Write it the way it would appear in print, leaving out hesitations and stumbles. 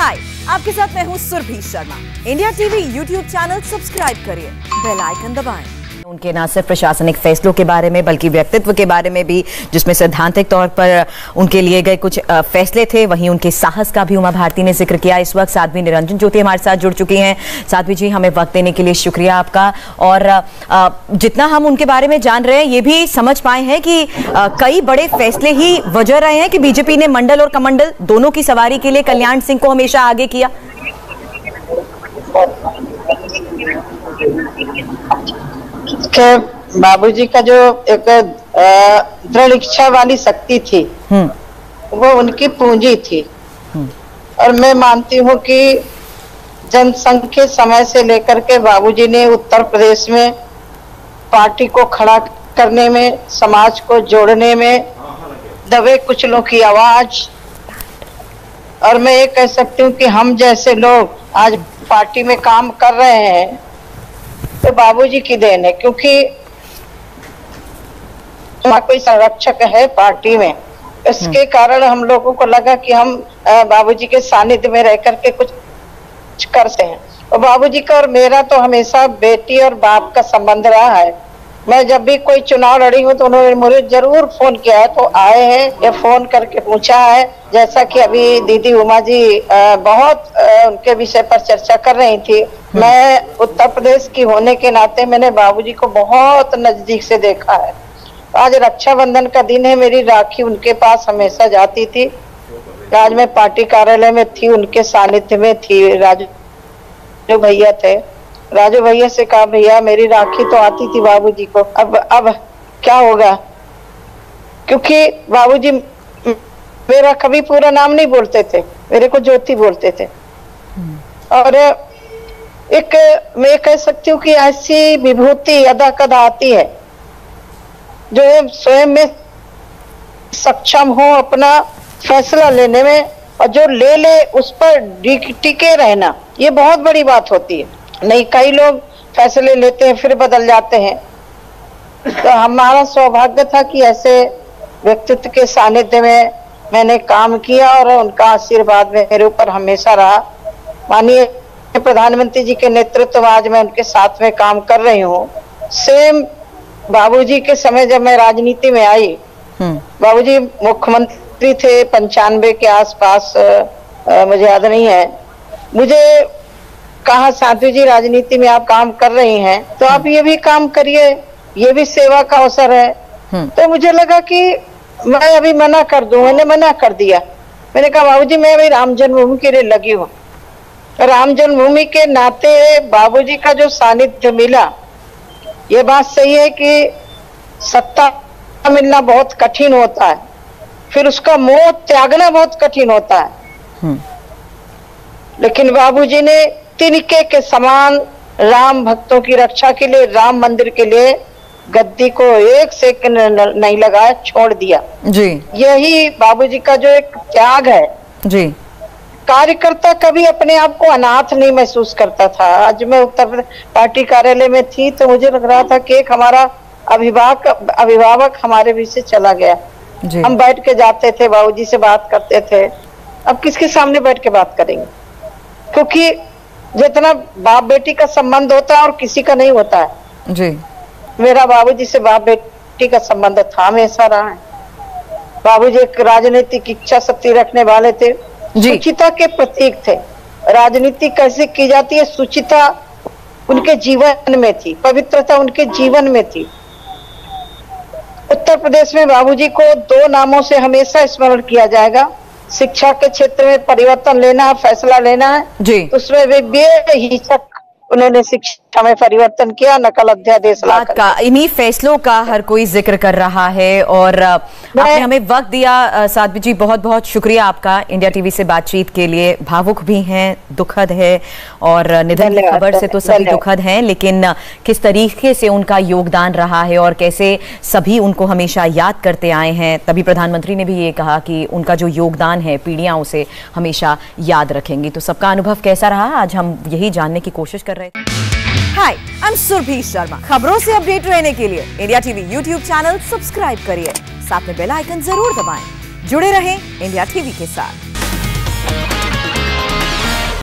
हाय, आपके साथ मैं हूँ Surabhi Sharma. India TV YouTube channel subscribe करिए, बेल आइकन दबाएं। उनके न सिर्फ प्रशासनिक फैसलों के बारे में बल्कि व्यक्तित्व के बारे में भी, जिसमें सैद्धांतिक तौर पर उनके लिए गए कुछ फैसले थे, वहीं उनके साहस का भी उमा भारती ने जिक्र किया। इस वक्त साध्वी निरंजन ज्योति हमारे साथ जुड़ चुकी हैं। साध्वी जी, हमें वक्त देने के लिए शुक्रिया आपका। और जितना हम उनके बारे में जान रहे हैं, ये भी समझ पाए हैं कि कई बड़े फैसले ही वजह रहे हैं कि बीजेपी ने मंडल और कमंडल दोनों की सवारी के लिए कल्याण सिंह को हमेशा आगे किया। बाबूजी का जो एक दृढ़ इच्छा वाली शक्ति थी, वो उनकी पूंजी थी। और मैं मानती हूँ कि जनसंघ के समय से लेकर के बाबूजी ने उत्तर प्रदेश में पार्टी को खड़ा करने में, समाज को जोड़ने में, दबे कुचलों की आवाज। और मैं ये कह सकती हूँ कि हम जैसे लोग आज पार्टी में काम कर रहे हैं तो बाबूजी की देन है, क्योंकि कोई संरक्षक है पार्टी में। इसके कारण हम लोगों को लगा कि हम बाबूजी के सानिध्य में रह करके कुछ कर सकते हैं। और बाबूजी का और मेरा तो हमेशा बेटी और बाप का संबंध रहा है। मैं जब भी कोई चुनाव लड़ी हूँ तो उन्होंने मुझे जरूर फोन किया है, तो आए हैं या फोन करके पूछा है। जैसा कि अभी दीदी उमा जी बहुत उनके विषय पर चर्चा कर रही थी। मैं उत्तर प्रदेश की होने के नाते मैंने बाबूजी को बहुत नजदीक से देखा है। आज रक्षाबंधन का दिन है, मेरी राखी उनके पास हमेशा जाती थी। आज मैं पार्टी कार्यालय में थी, उनके सानिध्य में थी। राजू भैया थे, राजू भैया से कहा भैया मेरी राखी तो आती थी बाबूजी को, अब क्या होगा। क्योंकि बाबूजी मेरा कभी पूरा नाम नहीं बोलते थे, मेरे को ज्योति बोलते थे। और एक मैं कह सकती हूँ कि ऐसी विभूति अदा कदा आती है जो स्वयं में सक्षम हो अपना फैसला लेने में, और जो ले उस पर टिके रहना, ये बहुत बड़ी बात होती है। नहीं, कई लोग फैसले लेते हैं फिर बदल जाते हैं। तो हमारा सौभाग्य था कि ऐसे व्यक्तित्व के सानिध्य में मैंने काम किया और उनका आशीर्वाद मेरे ऊपर हमेशा रहा। माननीय प्रधानमंत्री जी के नेतृत्व में आज मैं उनके साथ में काम कर रही हूँ। सेम बाबूजी के समय जब मैं राजनीति में आई, बाबूजी मुख्यमंत्री थे 95 के आसपास, मुझे याद नहीं है। मुझे कहा साध्वी जी राजनीति में आप काम कर रही हैं तो आप ये भी काम करिए, ये भी सेवा का अवसर है। तो मुझे लगा कि मैं अभी मना कर दूं। मैंने मना कर दिया। मैंने कहा बाबूजी मैं अभी राम जन्मभूमि के लिए लगी हूँ। राम जन्मभूमि के नाते बाबूजी का जो सानिध्य मिला, ये बात सही है कि सत्ता मिलना बहुत कठिन होता है, फिर उसका मोह त्यागना बहुत कठिन होता है। लेकिन बाबूजी ने तिनके के समान राम भक्तों की रक्षा के लिए, राम मंदिर के लिए गद्दी को एक सेकंड नहीं लगाया, छोड़ दिया जी। यही बाबूजी का जो एक त्याग है जी। कार्यकर्ता कभी अपने आप को अनाथ नहीं महसूस करता था। आज मैं उत्तर प्रदेश पार्टी कार्यालय में थी तो मुझे लग रहा था कि एक हमारा अभिभावक हमारे बीच से चला गया जी। हम बैठ के जाते थे, बाबूजी से बात करते थे। अब किसके सामने बैठ के बात करेंगे, क्योंकि जितना बाप बेटी का संबंध होता है और किसी का नहीं होता है जी। मेरा बाबूजी से बाप बेटी का संबंध था, हमेशा रहा है। बाबूजी एक राजनीतिक इच्छा शक्ति रखने वाले थे, सुचिता के प्रतीक थे। राजनीति कैसे की जाती है, सुचिता उनके जीवन में थी, पवित्रता उनके जीवन में थी। उत्तर प्रदेश में बाबूजी को 2 नामों से हमेशा स्मरण किया जाएगा। शिक्षा के क्षेत्र में परिवर्तन लेना है, फैसला लेना है जी। उसमें वे बेहिचक उन्होंने शिक्षा में परिवर्तन किया, नकल अध्यादेश का। इन्हीं फैसलों का हर कोई जिक्र कर रहा है और आपने हमें वक्त दिया। साध्वी जी, बहुत बहुत शुक्रिया आपका इंडिया टीवी से बातचीत के लिए। भावुक भी हैं, दुखद है, और निधन की खबर से तो सभी दुखद हैं, लेकिन किस तरीके से उनका योगदान रहा है और कैसे सभी उनको हमेशा याद करते आए हैं। तभी प्रधानमंत्री ने भी ये कहा कि उनका जो योगदान है पीढ़ियां उसे हमेशा याद रखेंगी। तो सबका अनुभव कैसा रहा, आज हम यही जानने की कोशिश कर रहे थे। हाय, आई एम सुरभि शर्मा। खबरों से अपडेट रहने के लिए India TV YouTube channel subscribe करिए, साथ में बेल आइकन जरूर दबाएं। जुड़े रहें इंडिया टीवी के साथ।